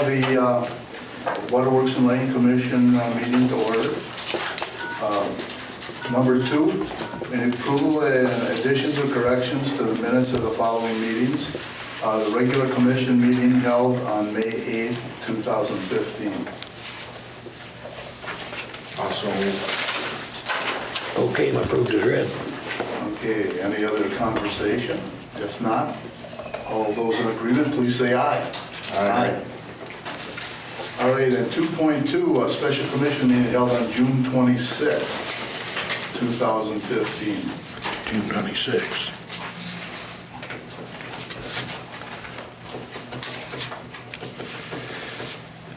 call the Waterworks and Lane Commission meeting to order. Number 2, an approval and additions or corrections to the minutes of the following meetings. The regular commission meeting held on May 8th, 2015. Also, Okay, I'm approved as read. Okay, any other conversation? If not, all those in agreement, please say aye. Aye. All right, and 2.2, a special commission meeting held on June 26th, 2015. June 26.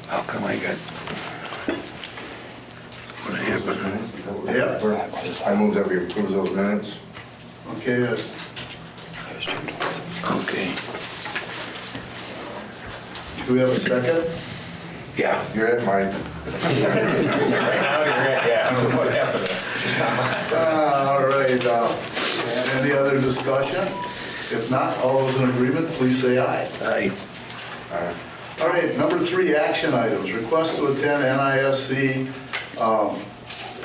How come I got, what happened? Yeah. I move that we approve those minutes. Okay, Okay. do we have a second? Yeah. You're at mine. All right, any other discussion? If not, all those in agreement, please say aye. Aye. All right, number 3, action items. Request to attend NISC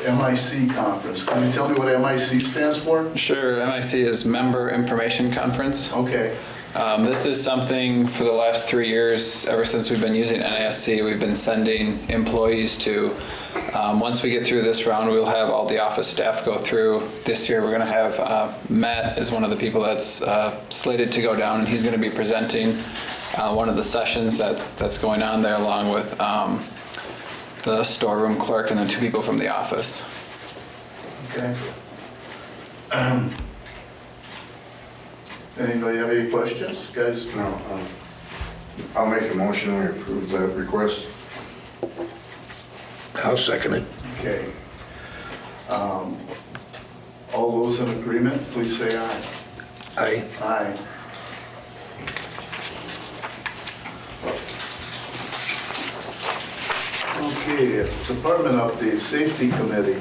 MIC conference. Can you tell me what MIC stands for? Sure, MIC is Member Information Conference. Okay, This is something for the last 3 years, ever since we've been using NISC, we've been sending employees to. Once we get through this round, we'll have all the office staff go through. This year, we're going to have Matt is one of the people that's slated to go down, and he's going to be presenting one of the sessions that's going on there, along with the storeroom clerk and then 2 people from the office. okay. Anybody have any questions, guys? No, I'll make a motion, we approve that request. I'll second it. Okay. All those in agreement, please say aye. Aye. Aye. Okay, department update, safety committee.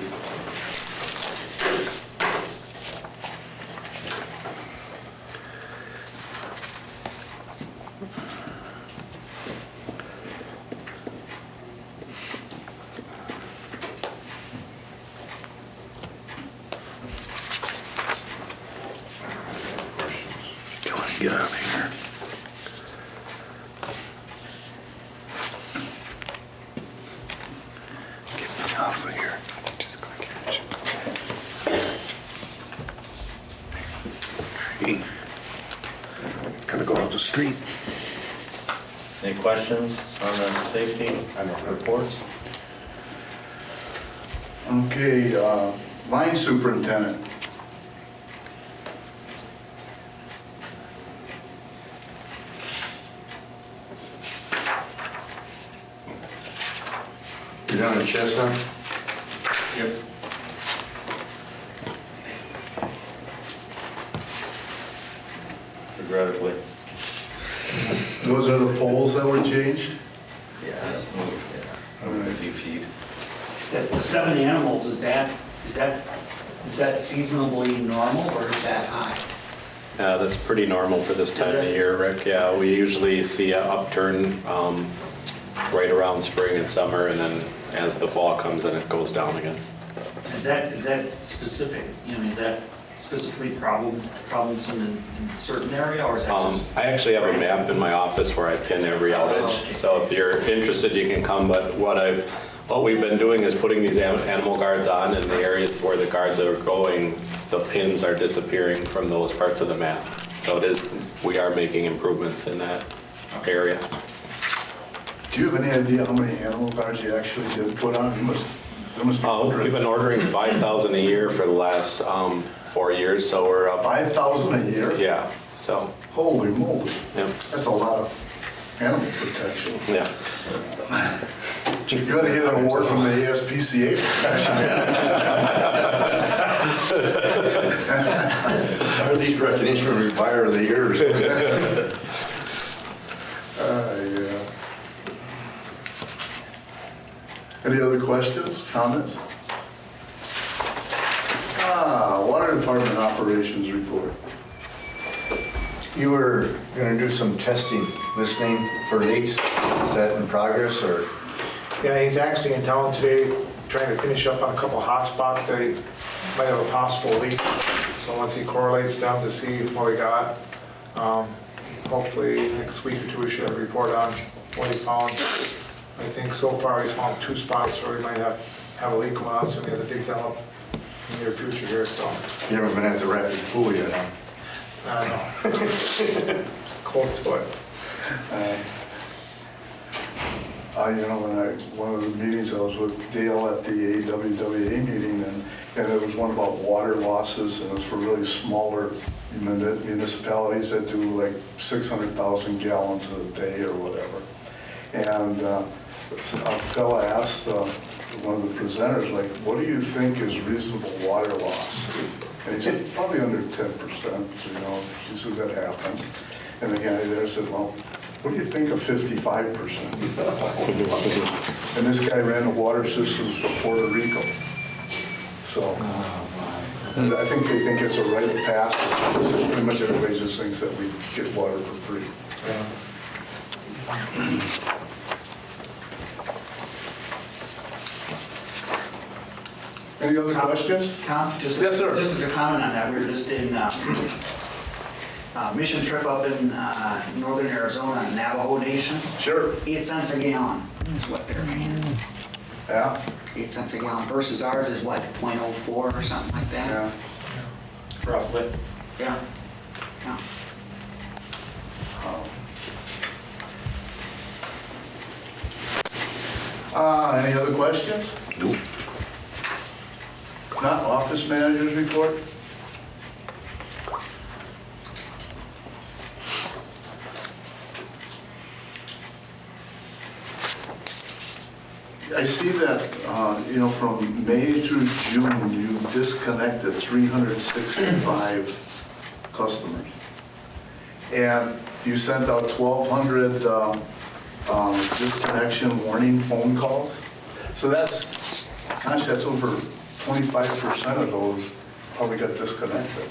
Come on, get out of here. Get me off of here. Just click here. Gonna go out the street. Any questions on the safety reports? Okay, line superintendent. You're down in Chestnut? Yep. Regrettably. Those are the poles that were changed? Yeah, it's moved, yeah, over a few feet. The 7 animals, is that seasonably normal or is that high? That's pretty normal for this time of year, Rick. Yeah, we usually see an upturn right around spring and summer, and then as the fall comes in, it goes down again. Is that specific, is that specifically problems in a certain area or is that just? I actually have a map in my office where I pin every outage. Okay. So if you're interested, you can come, but what we've been doing is putting these animal guards on in the areas where the guards are going, the pins are disappearing from those parts of the map. So we are making improvements in that area. Do you have any idea how many animal guards you actually did put on? There must be hundreds. We've been ordering 5,000 a year for the last 4 years, so we're up. 5,000 a year? Yeah, so, Holy moly. yeah, That's a lot of animal protection. yeah. You gotta get an award from the ASPCA protection. At least recognition from your buyer of the year or something. Yeah. Any other questions, comments? Water Department operations report. You were gonna do some testing, listening for leaks, is Is that in progress, or? Yeah, he's actually in town today, trying to finish up on a couple hot spots that he might have a possible leak. So once he correlates them to see what we got, hopefully next week or two, we should have a report on what he found. I think so far he's found 2 spots where he might have a leak going on, so we have to dig them up in the near future here, so. You haven't been at the rapid pool yet, huh? I don't know. Close to it. One of the meetings, I was with Dale at the WWA meeting, and it was one about water losses, and it was for really smaller municipalities that do like 600,000 gallons a day or whatever. And a fella asked one of the presenters, like, what do you think is reasonable water loss? And he said, probably under 10%, he said that happened. And the guy there said, well, what do you think of 55%? And this guy ran the water systems for Puerto Rico. So I think they think it's a rite of passage. Pretty much everybody just thinks that we get water for free. Any other questions? Yes, sir. Just as a comment on that, we were just in mission trip up in northern Arizona, Navajo Nation. Sure. 8 cents a gallon is what they're paying. Yeah. 8 cents a gallon versus ours is what, 0.04 or something like that? Yeah. Roughly. Yeah. Yeah. Any other questions? Nope. Not office managers report? I see that, from May through June, you disconnected 365 customers. And you sent out 1,200 disconnection warning phone calls. So that's over 25% of those probably got disconnected.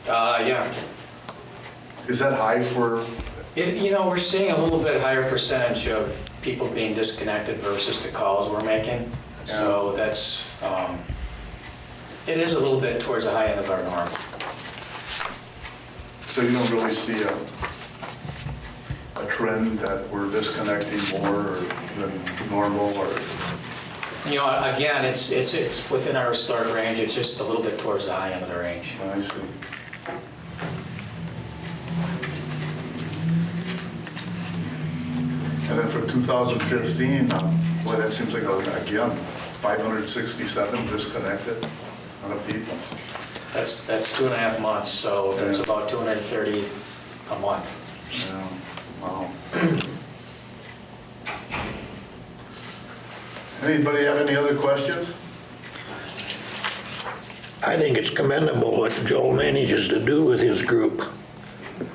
Yeah. Is that high for? We're seeing a little bit higher percentage of people being disconnected versus the calls we're making. So that's, it is a little bit towards the high end of our norm. So you don't really see a trend that we're disconnecting more than normal, or? Again, it's within our historic range. It's just a little bit towards the high end of the range. I see. And then for 2015, boy, that seems like, again, 567 disconnected on a people. That's 2.5 months, so that's about 230 a month. Yeah, wow. Anybody have any other questions? I think it's commendable what Joel manages to do with his group.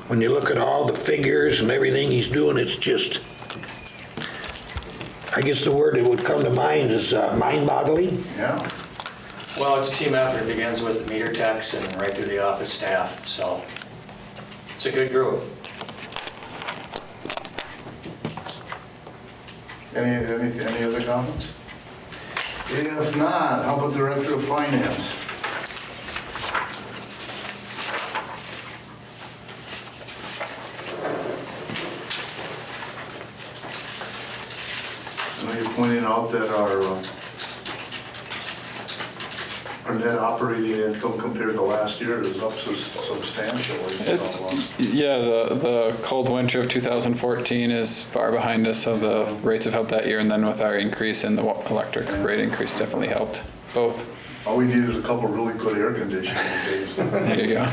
When you look at all the figures and everything he's doing, it's just, I guess the word that would come to mind is mind-boggling. Yeah. Well, it's a team effort. It begins with the meter techs and right through the office staff, so it's a good group. Any other comments? If not, how about Director of Finance? I know you're pointing out that our net operating income compared to last year is up substantially. The cold winter of 2014 is far behind us, so the rates have helped that year, and then with our increase in the electric rate increase definitely helped both. All we need is a couple really good air conditioning days. There you go.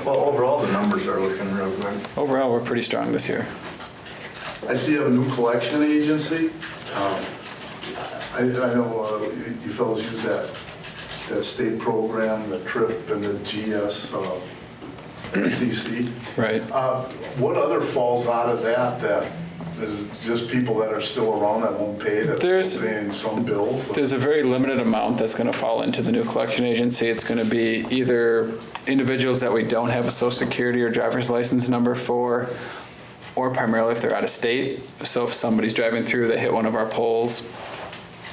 Well, overall, the numbers are looking real good. Overall, we're pretty strong this year. I see you have a new collection agency. I know you fellows use that state program, the TRIP and the GSCC. Right. What other falls out of that is just people that are still around that won't pay, that are paying some bills? There's a very limited amount that's going to fall into the new collection agency. It's going to be either individuals that we don't have a social security or driver's license number for, or primarily if they're out of state. So if somebody's driving through, they hit one of our poles,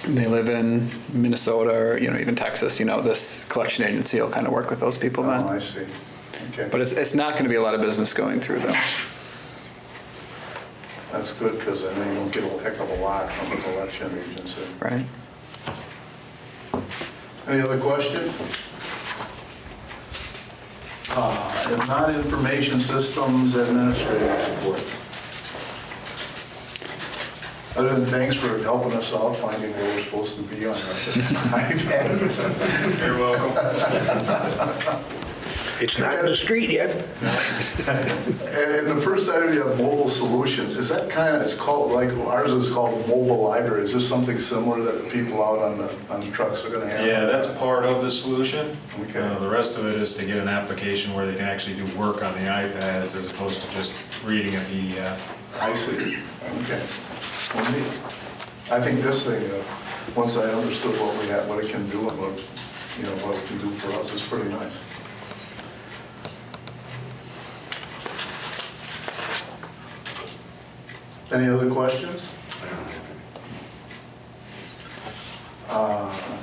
they live in Minnesota or, even Texas, this collection agency will kind of work with those people then. Oh, I see. Okay. But it's not going to be a lot of business going through them. That's good, because then you don't get a heck of a lot from a collection agency. Right. Any other questions? If not, information systems administrative report. Other than thanks for helping us out, finding where we're supposed to be on this iPads. You're welcome. It's not in the street yet. And the first item, you have mobile solution. Is that it's called, like ours is called mobile library. Is this something similar that the people out on the trucks are going to have? Yeah, that's part of the solution. Okay. The rest of it is to get an application where they can actually do work on the iPads as opposed to just reading a PDF. I see. Okay. Well, neat. I think this thing, once I understood what we had, what it can do and what it can do for us, is pretty nice. Any other questions?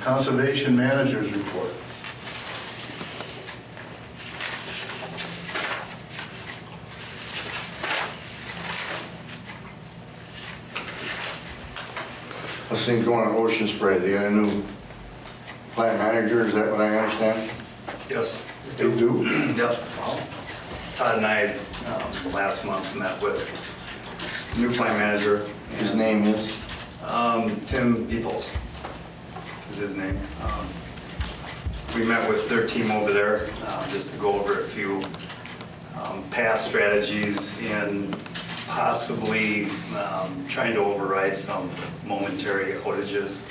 Conservation Manager's report. This thing's going on Ocean Spray. They got a new plant manager, is that what I understand? Yes. They do? Yep. Todd and I, last month, met with new plant manager. His name is? Tim Peoples is his name. We met with their team over there just to go over a few past strategies and possibly trying to override some momentary outages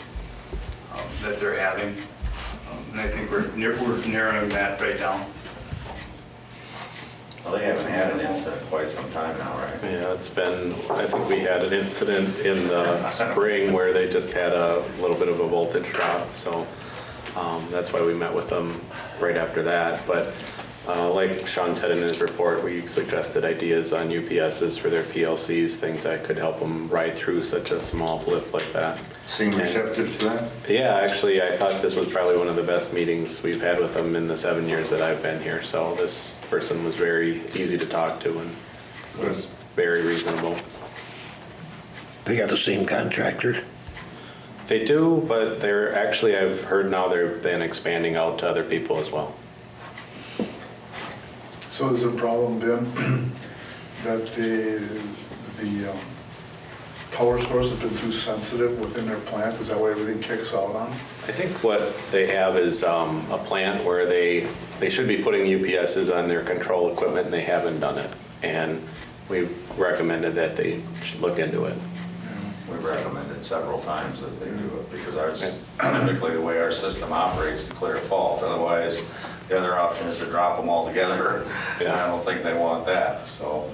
that they're having. And I think we're narrowing that right down. Well, they haven't had an incident in quite some time now, right? Yeah, it's been, I think we had an incident in the spring where they just had a little bit of a voltage drop, so that's why we met with them right after that. But like Sean said in his report, we suggested ideas on UPSs for their PLCs, things that could help them ride through such a small blip like that. Seem receptive to that? Yeah, actually, I thought this was probably one of the best meetings we've had with them in the 7 years that I've been here. So this person was very easy to talk to and was very reasonable. They got the same contractor. They do, but they're actually, I've heard now they've been expanding out to other people as well. So has the problem been that the power source has been too sensitive within their plant? Is that why everything kicks out on? I think what they have is a plant where they should be putting UPSs on their control equipment and they haven't done it. And we've recommended that they should look into it. We've recommended several times that they do it because ours, typically the way our system operates to clear a fault. Otherwise, the other option is to drop them all together. And I don't think they want that, so.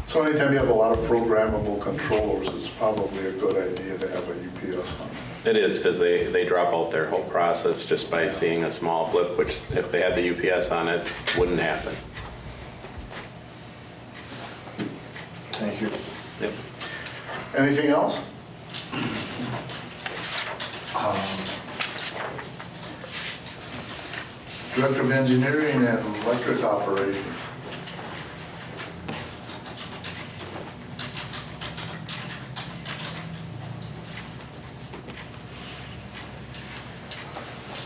So anytime you have a lot of programmable controllers, it's probably a good idea to have a UPS on it. It is because they drop out their whole process just by seeing a small blip, which if they had the UPS on it, wouldn't happen. Thank you. Yep. Anything else? Director of Engineering and Electric Operations.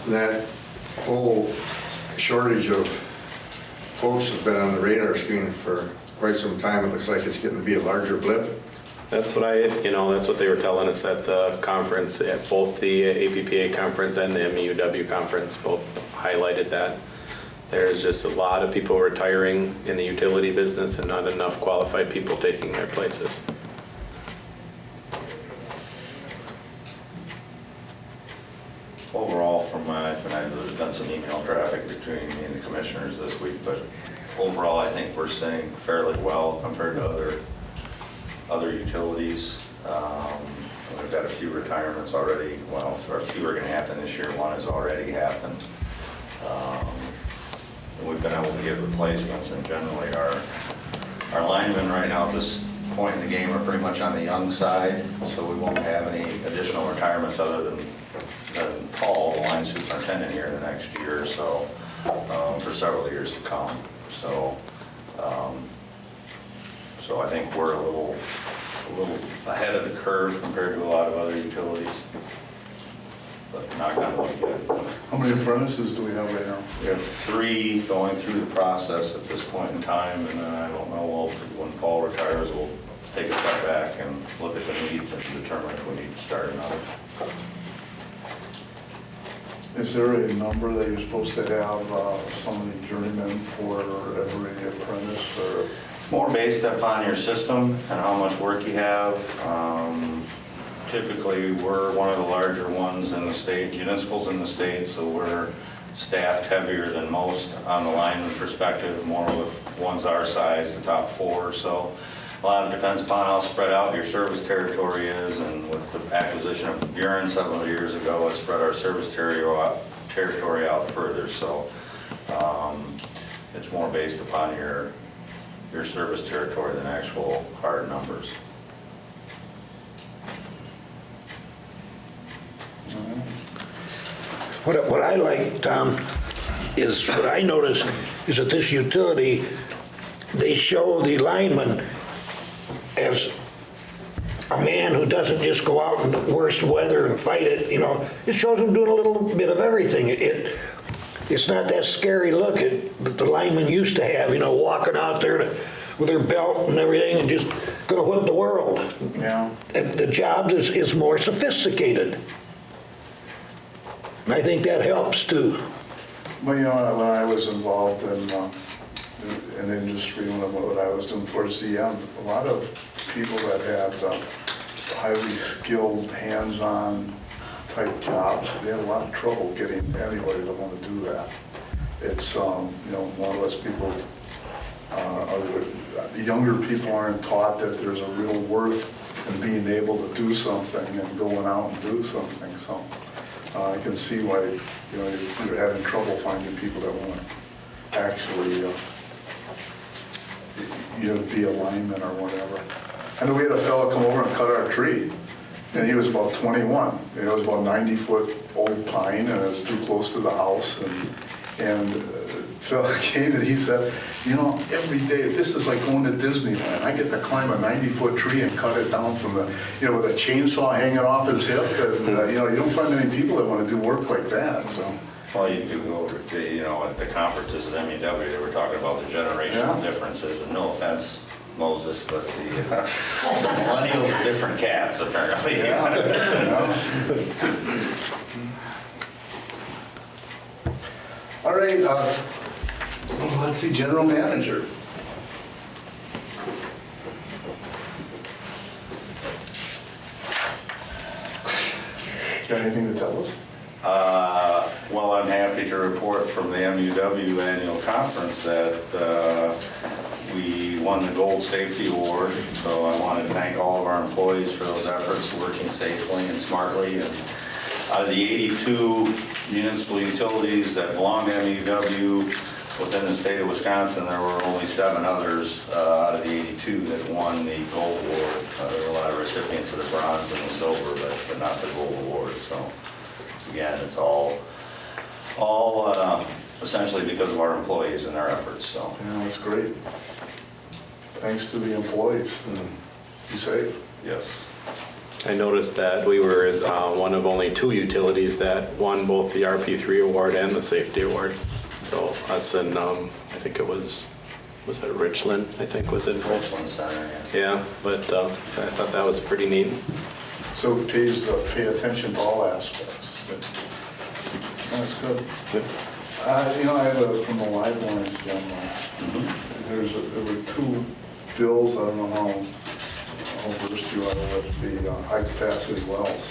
That whole shortage of folks has been on the radar screen for quite some time. It looks like it's getting to be a larger blip. That's what that's what they were telling us at the conference, at both the APPA conference and the MEUW conference, both highlighted that. There's just a lot of people retiring in the utility business and not enough qualified people taking their places. Overall, from I've done some email traffic between me and the commissioners this week, but overall, I think we're sitting fairly well compared to other utilities. We've got a few retirements already. Well, a few are going to happen this year. One has already happened. And we've been able to get replacements, and generally our our linemen right now at this point in the game are pretty much on the young side, so we won't have any additional retirements other than Paul, the line superintendent, here in the next year or so, for several years to come. So, so I think we're a little ahead of the curve compared to a lot of other utilities. But knock on wood, good. How many apprentices do we have right now? We have 3 going through the process at this point in time, and then I don't know, when Paul retires, we'll take a step back and look at the needs and determine if we need to start another. Is there a number that you're supposed to have so many journeymen for every apprentice, or? It's more based upon your system and how much work you have. Typically, we're one of the larger ones in the state, municipals in the state, so we're staffed heavier than most on the lineman perspective, more with ones our size, the top 4. So a lot of it depends upon how spread out your service territory is, and with the acquisition of Buren several years ago, it spread our service territory out further. So it's more based upon your service territory than actual hard numbers. What I like, Tom, is what I noticed is that this utility, they show the lineman as a man who doesn't just go out in the worst weather and fight it, you know. It shows him doing a little bit of everything. It's not that scary look that the linemen used to have, you know, walking out there with their belt and everything and just gonna whip the world. Yeah. And the job is more sophisticated. And I think that helps too. Well, you know, when I was involved in industry, when I was doing towards the end, a lot of people that had highly skilled, hands-on type jobs, they had a lot of trouble getting anybody to want to do that. It's, you know, more or less people, the younger people aren't taught that there's a real worth in being able to do something and going out and do something. So I can see why, you know, you're having trouble finding people that want to actually, you know, be a lineman or whatever. I know we had a fellow come over and cut our tree, and he was about 21. It was about 90-foot old pine, and it was too close to the house. And fellow came and he said, you know, every day, this is like going to Disneyland. I get to climb a 90-foot tree and cut it down from the, you know, with a chainsaw hanging off his hip. And, you know, you don't find many people that want to do work like that, so. Well, you do go over, you know, at the conferences at MEW, they were talking about the generational differences, and no offense, Moses, but the millennials are different cats, apparently. All right, let's see, general manager. Got anything to tell us? Well, I'm happy to report from the MUW annual conference that we won the Gold Safety Award. So I want to thank all of our employees for those efforts, working safely and smartly. And out of the 82 municipal utilities that belong to MUW within the state of Wisconsin, there were only 7 others out of the 82 that won the Gold Award. There were a lot of recipients of the bronze and the silver, but not the Gold Award. So again, it's all essentially because of our employees and their efforts. So Yeah, that's great. Thanks to the employees. Be safe. yes. I noticed that we were one of only 2 utilities that won both the RP3 award and the safety award. So us and I think it was it Richland, I think was involved. Richland Center, Yeah, but I thought that was pretty neat. So it pays to pay attention to all aspects. That's good. You know, I have from the live lines, Jim, there were 2 bills, I don't know how versed you are with the high capacity wells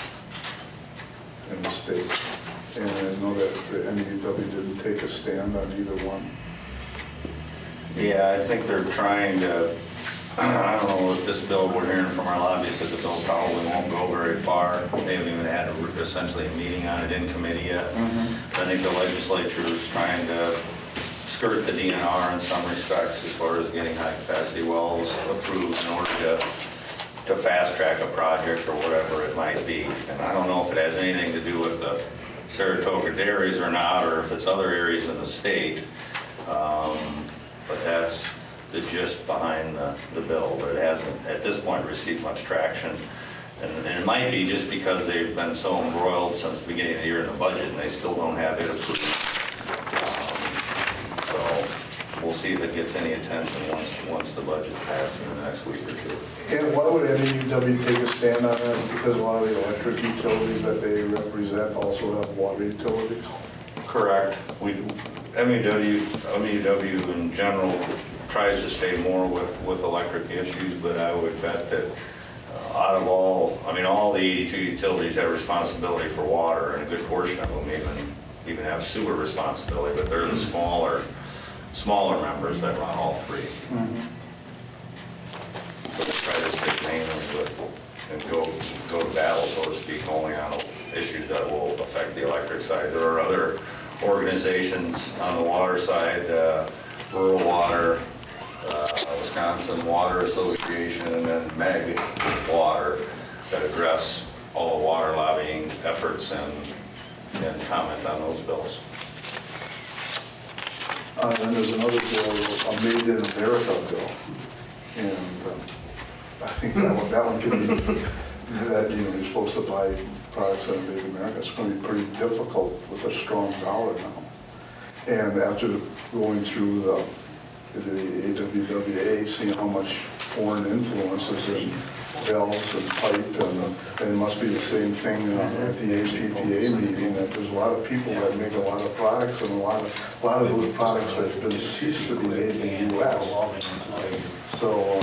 in the state. And I know that the MUW didn't take a stand on either one. Yeah, I think they're trying to, I don't know if this bill, we're hearing from our lobbyists that the bill probably won't go very far. They haven't even had essentially a meeting on it in committee yet. I think the legislature is trying to skirt the DNR in some respects as far as getting high-capacity wells approved in order to fast-track a project or whatever it might be. And I don't know if it has anything to do with the Saratoga dairies or not, or if it's other areas in the state. But that's the gist behind the bill, but it hasn't, at this point, received much traction. And it might be just because they've been so embroiled since the beginning of the year in the budget, and they still don't have it approved. So we'll see if it gets any attention once the budget's passed in the next week or two. And why would NUW take a stand on that? Because a lot of the electric utilities that they represent also have water utilities? Correct. MEW in general tries to stay more with electric issues, but I would bet that out of all the 82 utilities have responsibility for water, and a good portion of them even have sewer responsibility, but they're the smaller members that run all three. So they try to stick mainly with and go to battle, so to speak, only on issues that will affect the electric side. There are other organizations on the water side, Rural Water, Wisconsin Water Association, and then MEG Water, that address all the water lobbying efforts and comment on those bills. Then there's another bill, a Made in America bill. And I think that one can be, that, you're supposed to buy products that are made in America. It's going to be pretty difficult with a strong dollar now. And after going through the AWWA, seeing how much foreign influence is in valves and pipe, and it must be the same thing at the APPA meeting, that there's a lot of people that make a lot of products, and a lot of those products have been ceased to be made in the U.S. So,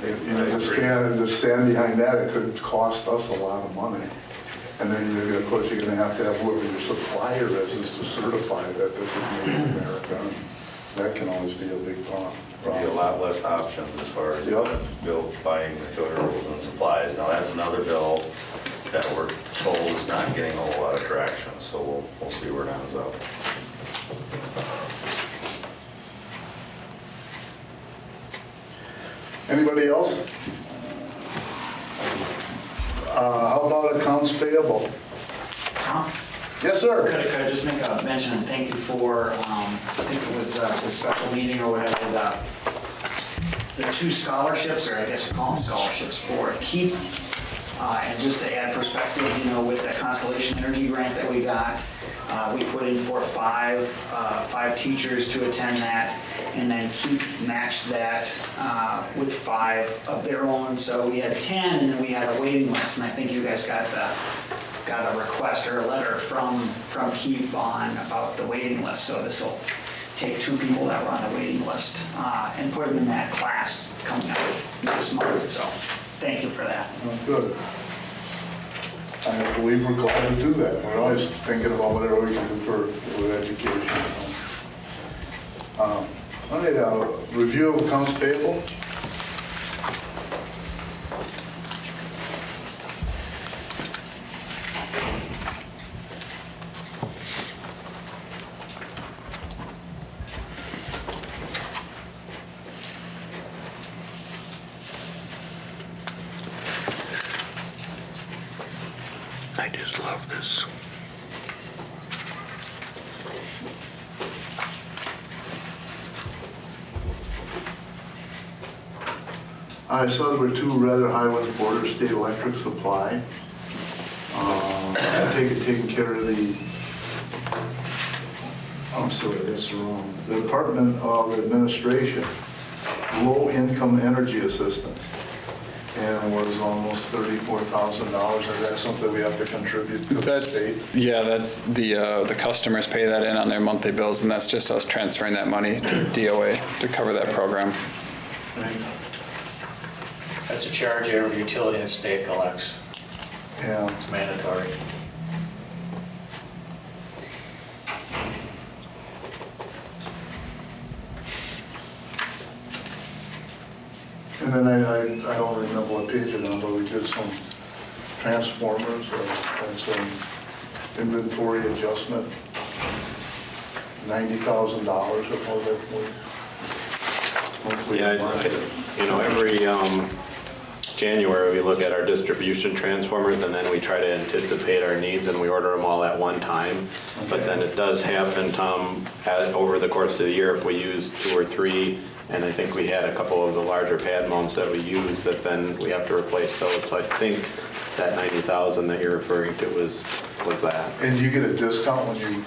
to stand behind that, it could cost us a lot of money. And then, of course, you're going to have whoever your supplier is to certify that this is made in America. And that can always be a big problem. There'll be a lot less options as far as buying materials and supplies. Now, that's another bill that we're told is not getting a whole lot of traction, so we'll see where it ends up. Anybody else? How about accounts payable? Tom? Yes, sir. Could I just make a mention and thank you for, I think it was the special meeting or whatever, the 2 scholarships, or I guess we call them scholarships, for KEEP. And just to add perspective, with that Constellation Energy grant that we got, we put in for 5 teachers to attend that, and then KEEP matched that with 5 of their own. So we had 10, and then we had a waiting list, and I think you guys got a request or a letter from KEEP about the waiting list. So this will take 2 people that were on the waiting list and put them in that class coming up this month. So thank you for that. Oh, good. I believe we're glad to do that. We're always thinking about whatever we can do with education. All right, review of accounts payable. I just love this. I saw there were 2 rather high ones, Border State Electric Supply. Taking care of I'm sorry, that's wrong. The Department of Administration, low-income energy assistance. And it was almost $34,000. Is that something we have to contribute to the state? Yeah, that's the customers pay that in on their monthly bills, and that's just us transferring that money to DOA to cover that program. That's a charge every utility in the state collects. Yeah. It's mandatory. And then I don't remember what page it on, but we did some transformers and some inventory adjustment. $90,000 or how that was. Yeah, every January, we look at our distribution transformers, and then we try to anticipate our needs, and we order them all at one time. But then it does happen, Tom, over the course of the year, if we use 2 or 3, and I think we had a couple of the larger pad mounts that we use, that then we have to replace those. So I think that 90,000 that you're referring to was that. And you get a discount when you?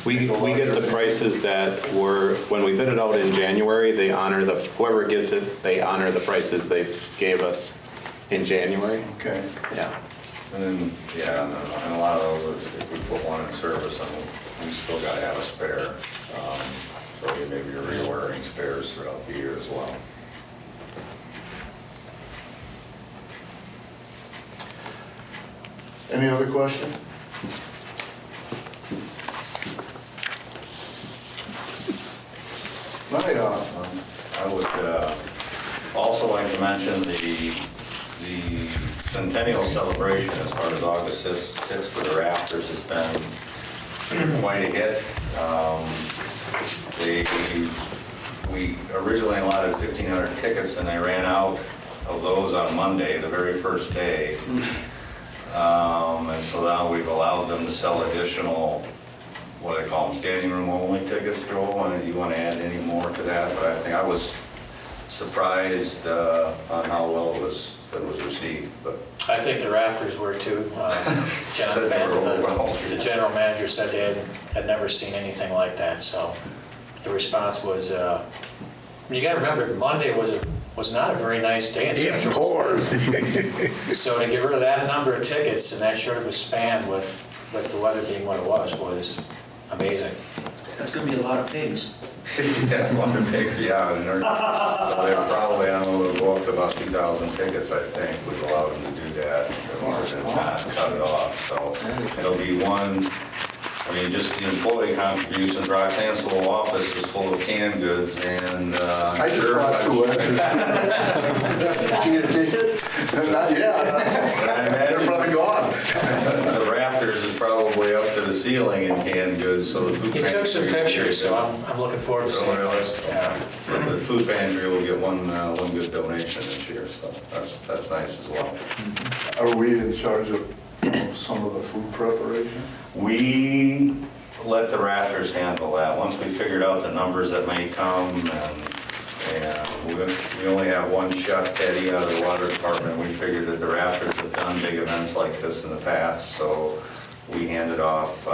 We get the prices that were, when we bid it out in January, they honor whoever gets it, they honor the prices they gave us in January. Okay. Yeah. And then, yeah, and a lot of those, if we put one in service, then we still gotta have a spare. So maybe you're reordering spares throughout the year as well. Any other question? Right on. I would also like to mention the Centennial celebration as far as August 6th for the Rafters has been quite a hit. We originally allotted 1,500 tickets and they ran out of those on Monday, the very first day. And so now we've allowed them to sell additional, what I call them, standing room only tickets, Joel, and you want to add any more to that? But I think I was surprised on how well it was received. But I think the Rafters were too. John Said they were overwhelmed. the general manager said they had never seen anything like that, so the response was, you gotta remember, Monday was not a very nice day in Central. Of course. So to get rid of that number of tickets in that short of a span with the weather being what it was amazing. That's gonna be a lot of pigs. yeah, one to pick, yeah, and they're probably, I don't know, it'll go up to about 2,000 tickets, I think. We've allowed them to do that, or not cut it off. So it'll be one. I mean, just the employee contributions, Roxanne's little office is full of canned goods and. I just brought 2 extras. Did you get a ticket? Not yet. They're probably gone. The Rafters is probably up to the ceiling in canned goods, so the food He pantry. took some pictures, so I'm looking forward to seeing those. Yeah. The food pantry will get one good donation this year, so that's nice as well. Are we in charge of some of the food preparation? We let the Rafters handle that. Once we figured out the numbers that may come, and we only have one chef, Teddy, out of the water department. We figured that the Rafters have done big events like this in the past, so we handed off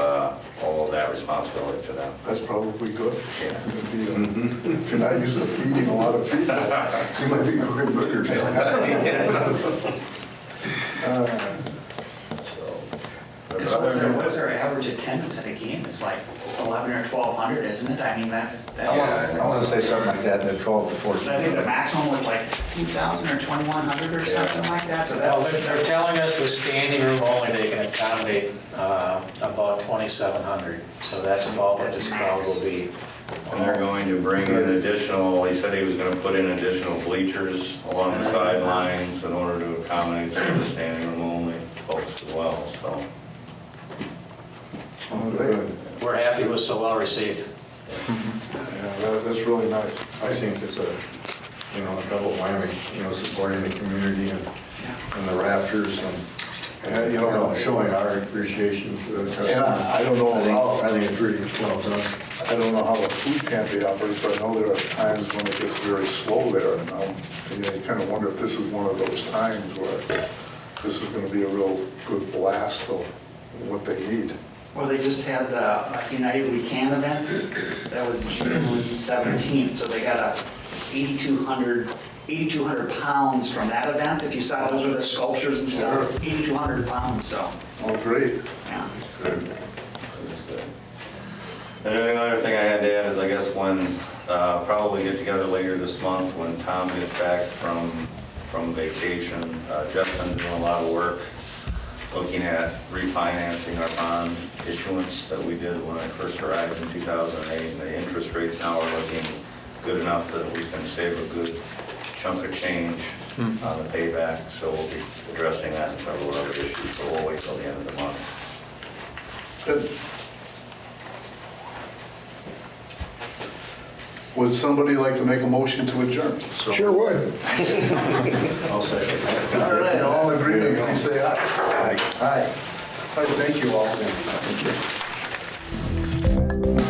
all of that responsibility to them. That's probably good. If you're not used to feeding a lot of people, you might be cooking burgers. What's our average attendance at a game? It's like 1,100 or 1,200, isn't it? I mean, that's. I want to say something like that, the 12 to 14. I think the maximum was like 2,000 or 2,100 or something like that, so Well, that's. they're telling us with standing room only, they can accommodate about 2,700. So that's about what this crowd will be. And they're going to bring in additional, he said he was going to put in additional bleachers along the sidelines in order to accommodate some of the standing room only folks as well, so. Oh, good. We're happy it was so well received. Yeah, that's really nice. I think it's a double whammy, supporting the community and the Rafters and, showing our appreciation to the customers. And I don't know how, I think it's really well done. I don't know how the food pantry operates, but I know there are times when it gets very slow there. And you kind of wonder if this is one of those times where this is going to be a real good blast of what they need. Well, they just had the United We Can event. That was June 17th, so they got a 8,200 pounds from that event. If you saw, those were the sculptures and stuff, 8,200 pounds, so, Oh, great. yeah. And the other thing I had to add is, I guess, when, probably get together later this month, when Tom gets back from vacation, Jeff's been doing a lot of work looking at refinancing our bond issuance that we did when I first arrived in 2008. And the interest rates now are looking good enough that we can save a good chunk of change on the payback. So we'll be addressing that and several other issues, so we'll wait till the end of the month. Good. Would somebody like to make a motion to adjourn? Sure would. I'll second that. All right, all in agreement, please say aye. Aye. Aye. All right, thank you all. Thank you.